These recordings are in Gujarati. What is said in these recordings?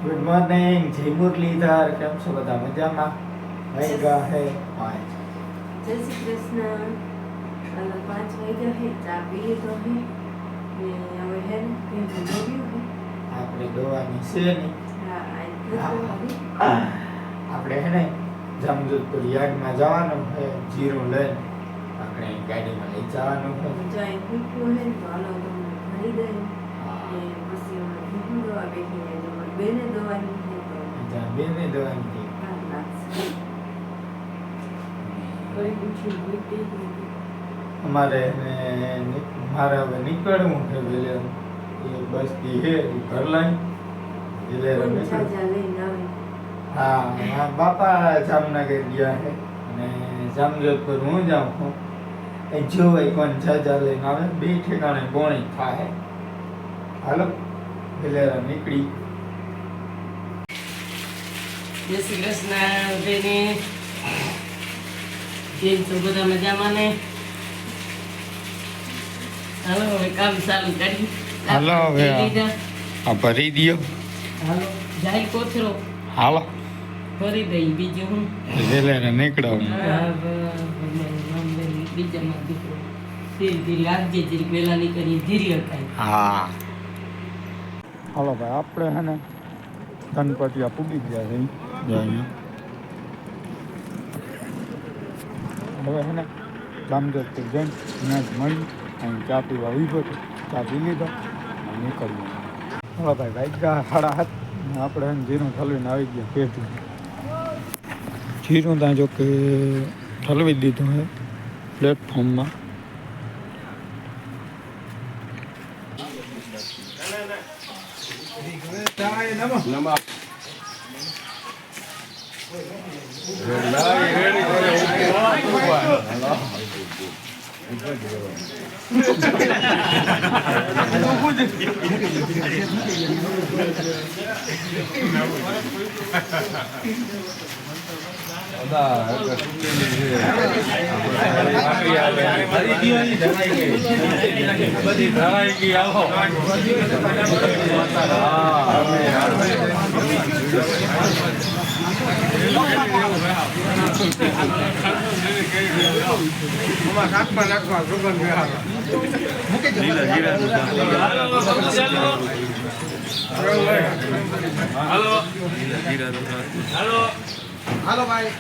ગુડ મોર્નિંગ જય મુરલીધર. કેમ છો બધા? મજામાં? વાગ્યા હે 5. જય શ્રી કૃષ્ણ. 5 વાગ્યા હે. ચા પી લીધો હે ને હવે હે ને ભેગું દોડ્યું હે. આપણે દોવાની છે નહીં. હા આપણે હે ને જામજોધપુર યાર્ડમાં જવાનું છે. જીરું લઈને આપણે ગાડીમાં લઈ જવાનું છે. જાય ફૂટવું હે તો હાલો તમને ભરી દઈ ને પછી અમે ભેગું દવા બેઠીને તમારી બેને દવાની હે તો જ્યાં બેને દવાની છે. વાર લાગશે. કરી પૂછ્યું ભૂલી અમારે મારે હવે નીકળવું છે વેલે. એ બસથી હે ઘર લઈ વેલે કોઈ નીકળવું. ચાજા લઈને આવે. હા મારા બાપા જામનગર ગયા છે અને જામજોધપુર હું જાઉં છું. એ જોવાય કોણ જાજા લઈને આવે. બે ઠેકાણે બોણી થાય. હાલો વેલેરા નીકળી. જય શ્રી કૃષ્ણ બેને. કેમ છો બધા? મજામાં ને? હાલો હવે કામ ચાલુ કરી. હાલો હવે આ ભરી દયો. હાલો જાય કોથરો હાલો ભરી દઈ. બીજું હું વેલેરા નીકળવું. બીજામાં દીકરો ધીરે લાગજે જરીક વેલા નીકળી ધીરે હકાય. હા હાલો ભાઈ આપણે હે ને ગણપતિયા પૂગી ગયા છે. હવે હે ને જામજોધપુર જઈને ત્યાં જ મળી અહીં ચા પીવા ઉભો હતો. ચા પી લીધો અને નીકળ્યું. હાલો ભાઈ વાગ્યા 7:30 અને આપણે હે ને જીરું ઠલવીને આવી ગયા પેટું. જીરું ત્યાં જો કે ઠલવી દીધું હે પ્લેટફોર્મમાં. હાલો ભાઈ.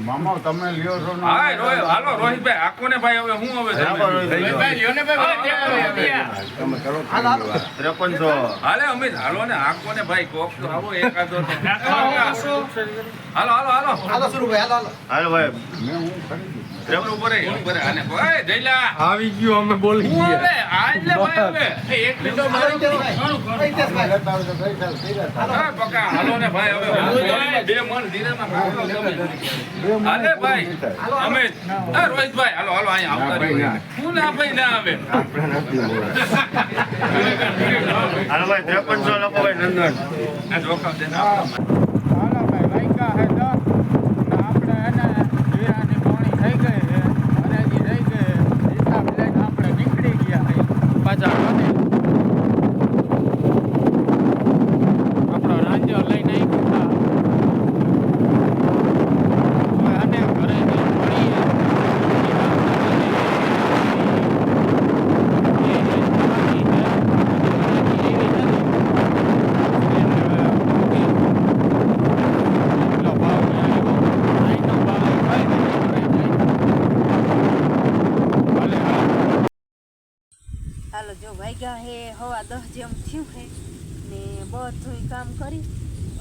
મામા તમે લ્યો છો ને? હાલો રોહિતભાઈ આકો ને ભાઈ હવે હું હવે હાલે અમિત હાલો ને આકો ને ભાઈ કોક તો આવો એકાદો હાલો હાલો હાલો હાલો સુરુભાઈ, હાલો હાલો. ભાઈ આવી ગયો અમે બોલી એક લીધો હાલો ને ભાઈ હવે બે મન ધીરેમાં હાલે ભાઈ અમિત રોહિતભાઈ હાલો હાલો અહીંયા આવતા રહ્યો હું ના ભાઈ ના આવે હાલો ભાઈ 5300 લોકો ભાઈ નંદન જોખમ દે હાલો ભાઈ વાગ્યા હે 10 આપણે એને જીરાની પાણી થઈ ગઈ છે અને હજી રહી ગઈ હિસાબ લઈને આપણે નીકળી ગયા છે પાછા મને આપણો રાંજો લઈને આવી ગયા હવે અને ઘરે મળીએ વાગ્યા હે 10:15 જેમ થયું હે ને બધું કામ કરી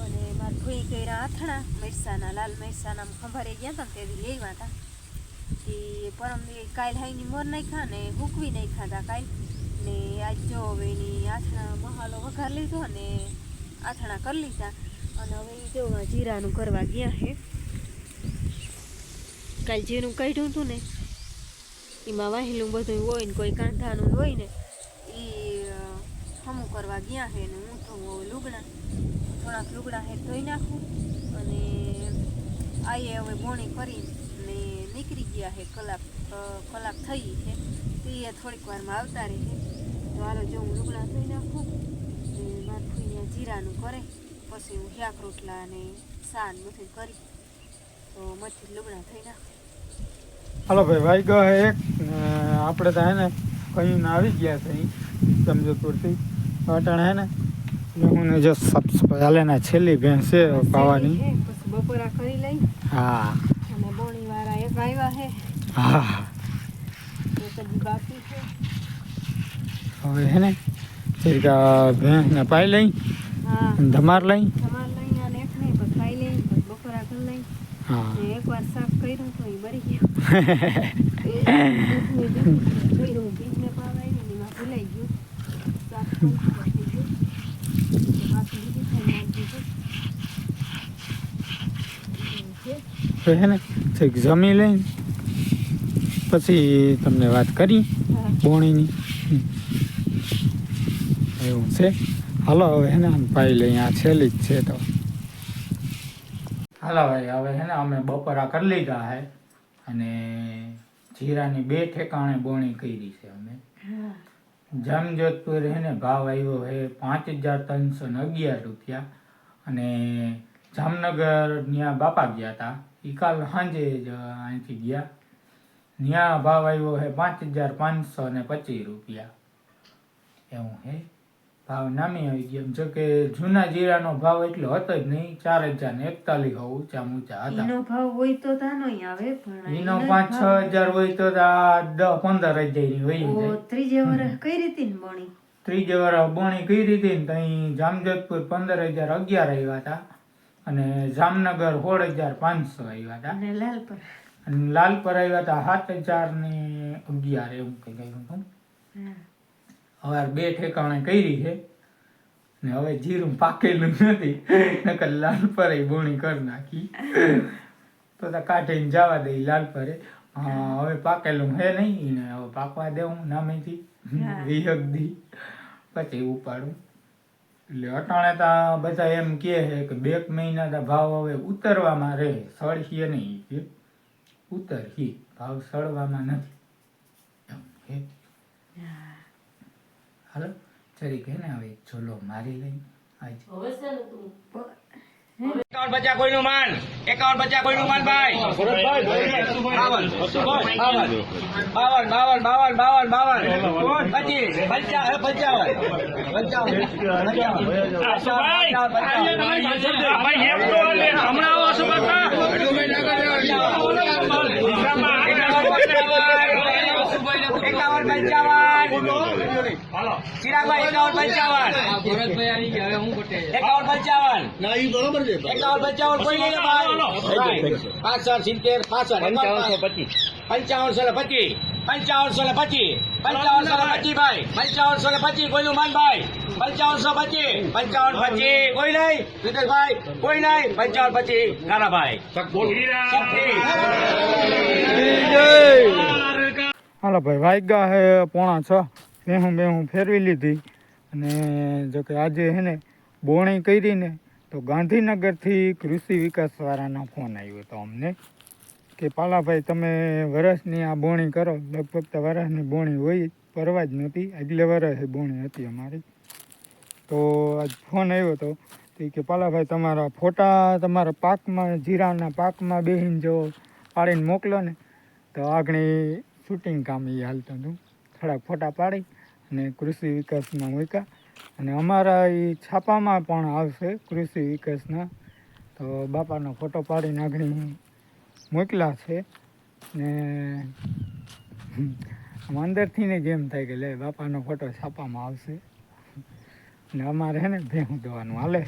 અને મારા ભૂઈ કર્યા આથણા મરસાના લાલ મરસાના ખંભારે ગયા હતા ને તેથી લેવા હતા તે પરમ કાલ હાઈની મોર નાખ્યા ને હુકવી નાખ્યા હતા કાલ ને આજ જો હવે એની આથણા મસાલો વઘાર લીધો ને આથણા કરી લીધા અને હવે જો જીરાનું કરવા ગયા હે કાલ જીરું કાઢ્યું હતું ને એમાં વાહેલું બધું હોય ને કોઈ કાંધાનું હોય ને એ હમું કરવા ગયા હે ને હું તો લુગડા થોડાક લુગડા હે ધોઈ નાખું અને આયે હવે બોણી કરી ને નીકળી ગયા હે કલાક થઈ છે તો એ થોડીક વારમાં આવતા રહે છે તો હાલો જો હું લુગડા ધોઈ નાખું ને મારું અહીંયા જીરાનું કરે પછી હું શાક રોટલા અને સાન બધું કરી તો મથી લુગડા થઈ નાખું. હાલો ભાઈ વાગ્યો હે એક આપણે તો હે ને કहीं આવી ગયા છે સમજોપુરથી અટાણે હે ને હું ને જો સફાઈ હાલે ને છેલ્લી ભેંસ છે પાવાની પછી બપોરા કરી લઈ હા અને બોણી વાળા એક આવ્યા હે હા એક જ બાકી છે હવે હે ને ચીરકા ભેંસને પાઈ લઈ હા ધમાર લઈ તમાર લઈ અને એક નહીં પછી ખાઈ લઈ પછી બપોરા કરી લઈ હા ને એકવાર શાક કર્યું તો એ બરી ગયું બીજને પાવાય ને એમાં ભૂલાઈ ગયું શાક થઈ ગયું પાછું બીજું ખાઈ નાખી તો હે ને છેક જમી લઈ પછી તમને વાત કરી બોણીની એવું છે. હાલો હવે હે ને આમ પાઈ લઈ આ છેલ્લી જ છે તો હાલો ભાઈ હવે હે ને અમે બપોરા કરી લીધા હે અને જીરાની 2 ઠેકાણે બોણી કરી છે અમે. જામજોધપુર હે ને ભાવ આવ્યો હે 5311 રૂપિયા અને જામનગર ત્યાં બાપા ગયા હતા એ કાલ સાંજે જ અહીંથી ગયા ત્યાં ભાવ આવ્યો હે 5525 રૂપિયા એવું હે ભાવ નામી આવી ગયા. જો કે જૂના જીરાનો ભાવ એટલો હતો જ નહીં 4041 ઊંચા ઊંચા હતા. એનો ભાવ હોય તો તાનો આવે પણ એનો 5-6 હજાર હોય તો 10-15 હજાર ની હોય ઓ જાય. ત્રીજે વર્ષ કઈ રીતે ને બોણી ત્રીજે વાર બોણી કરી હતી ને તઈ જામજોધપુર 15,011 આવ્યા હતા અને જામનગર 16,500 આવ્યા હતા અને લાલ પર અને લાલપર આવ્યા હતા 7,011 એવું કઈ ગયું હતું. હવે 2 ઠેકાણે કરી છે ને હવે જીરું પાકેલું નથી નકર લાલપરે બોણી કરી નાખી તો કાઢીને જવા દઈ લાલપરે. હવે પાકેલું હે નહીં ને હવે પાકવા દેવું નામેથી 20 દી પછી ઉપાડું. એટલે અટાણે તો બધા એમ કહે છે કે 2 મહિના તો ભાવ હવે ઉતરવામાં રહે સળીએ નહીં કે ઉતરહી ભાવ સળવામાં નથી એમ હે. હાલો જરીક હે ને હવે ઝોલો મારી લઈ આજે હવે છે ને તું 51 બચ્ચા કોઈનું માન 51 બચ્ચા કોઈનું માન ભાઈ 5525 કોઈનું માન ભાઈ 5525 5525 કોઈ નહીં જીતેશભાઈ કોઈ નહીં 5525 નાનાભાઈ હાલો ભાઈ વાગ્યા હે 5:45 બેહું ફેરવી લીધી અને જો કે આજે હે ને બોણી કરી ને તો ગાંધીનગરથી કૃષિ વિકાસવાળાનો ફોન આવ્યો હતો અમને કે પાલાભાઈ તમે વરસની આ બોણી કરો. લગભગ તો વરસની બોણી હોય પરવા જ નહોતી આગલે વરસે બોણી હતી અમારી. તો આજ ફોન આવ્યો હતો કે પાલાભાઈ તમારા ફોટા તમારા પાકમાં જીરાના પાકમાં બેહીને જો પાડીને મોકલો ને તો આગળ શૂટિંગ કામ એ હાલતું હતું. થોડાક ફોટા પાડી અને કૃષિ વિકાસમાં મૂક્યા અને અમારા એ છાપામાં પણ આવશે કૃષિ વિકાસના. તો બાપાનો ફોટો પાડીને આગળ મોકલા છે ને આમ અંદરથી ને જેમ થાય કે લે બાપાનો ફોટો છાપવામાં આવશે ને અમારે હે ને ભેહું દવાનું હાલે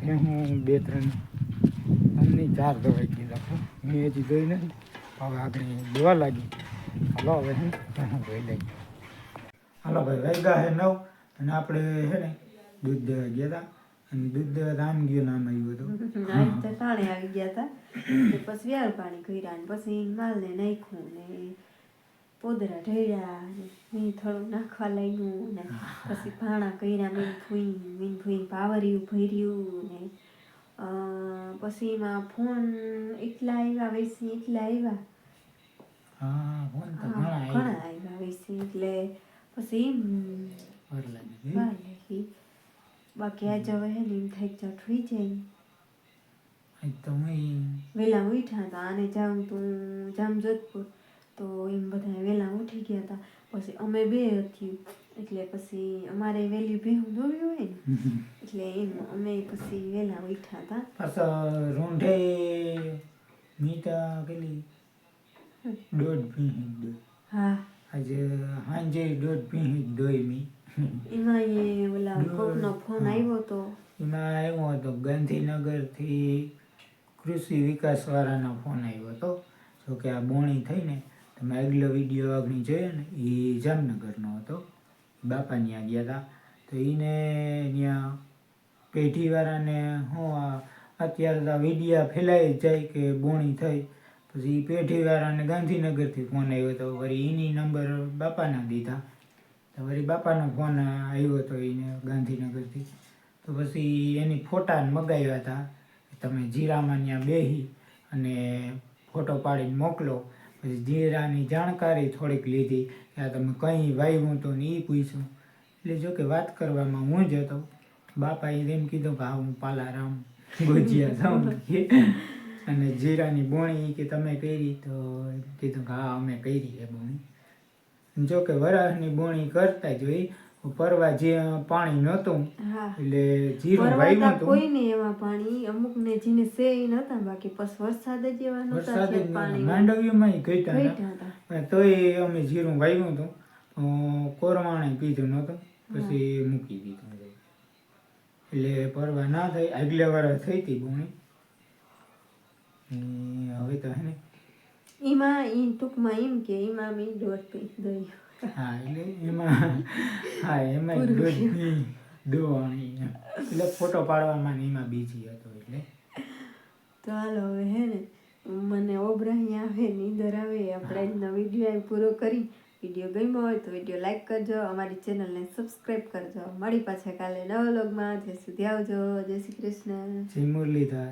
ભેહું 2-3 દવાઈ દીધા છે મેં હજી દોઈ નથી હવે આગળ દવા લાગી હાલો હવે હે ભેહું ધોઈ લઈ હાલો ભાઈ વાગ્યા હે 9 અને આપણે હે ને દૂધ દેવા ગયા હતા અને દૂધ દેવા રામ ગયો નામ આવ્યું હતું આજ તો ટાણે આવી ગયા હતા ને પછી વ્યાળ પાણી કર્યા ને પછી માલને નાખ્યું ને પોદરા ઢળ્યા ને મેં થોડું નાખવા લાગ્યું ને પછી ભાણા કર્યા મીન ફૂઈ પાવર્યું ભર્યું ને પછી એમાં ફોન એટલા આવ્યા વૈસી એટલા આવ્યા હા ફોન તો ઘણા ઘણા આવ્યા વૈસી એટલે પછી વાર લાગી વાર લાગી બાકી આજ હવે હે ને એમ થઈ જાટ હોઈ જાય આજ તો હું વેલા ઉઠ્યા હતા આને જાઉં તું જામ જોધપુર તો એમ બધા વેલા ઉઠી ગયા હતા પછી અમે બે હતી એટલે પછી અમારે વેલી ભેહું દોવી હોય ને એટલે એમ અમે પછી વેલા ઉઠ્યા હતા પાછા રૂંઢે મીઠા પેલી 1.5 ભીંહી દોઈ હા આજે સાંજે 1.5 ભીંહી દોઈ મી એમાં એ ઓલા કોકનો ફોન આવ્યો તો એમાં આવ્યો હતો ગાંધીનગરથી કૃષિ વિકાસવાળાનો ફોન આવ્યો હતો જો કે આ બોણી થઈને તમે આગલો વિડીયો આગળ જોયો ને એ જામનગરનો હતો બાપા ત્યાં ગયા હતા તો એને ત્યાં પેઢીવાળાને હું અત્યારે તો વિડીયા ફેલાઈ જ જાય કે બોણી થઈ પછી પેઢીવાળાને ગાંધીનગરથી ફોન આવ્યો હતો વળી એની નંબર બાપાના દીધા તો વળી બાપાનો ફોન આવ્યો હતો એને ગાંધીનગરથી તો પછી એની ફોટા મગાવ્યા હતા તમે જીરામાં ત્યાં બેસી અને ફોટો પાડીને મોકલો પછી જીરાની જાણકારી થોડીક લીધી કે આ તમે કંઈ વાવ્યું તો ને એ પૂછ્યું એટલે જો કે વાત કરવામાં હું જ હતો બાપાએ એમ કીધું કે હા હું પાલારામ ગોજિયા જાઉં અને જીરાની બોણી કે તમે કરી તો કીધું કે હા અમે કરી એ બોણી જો કે વરાહની બોણી કરતા જ હોય પરવા જે પાણી નહોતું હા એટલે જીરું પરવાતા વાવ્યું હતું કોઈ ને એવા પાણી અમુક ને જેને સે નતા બાકી પછી વરસાદ જ એવા નતા વરસાદ કે પાણી માંડવીઓમાં ઘટ્યા ઘટ્યા હતા. હતા તોય અમે જીરું વાવ્યું હતું કોરવાણે પીધું નહોતું પછી મૂકી દીધું એટલે પરવા ના થઈ આગલા વાર થઈ હતી બોણી હવે તો હે ને એમાં ઈ ટૂંકમાં એમ કે એમાં મેં 1.5 પી દઈ હા એટલે એમાં હા એમાં દોવાણી એટલે ફોટો પાડવામાં ને એમાં બીજી હતો એટલે તો હાલો હવે હે ને મને ઓબરાહી આવે નીંદર આવે આપણે આજનો વિડીયો પૂરો કરી વિડીયો ગમ્યો હોય તો વિડીયો લાઈક કરજો અમારી ચેનલને સબસ્ક્રાઈબ કરજો મળી પાછા કાલે નવા વ્લોગમાં જ્યાં સુધી આવજો જય શ્રી કૃષ્ણ જય મુરલીધર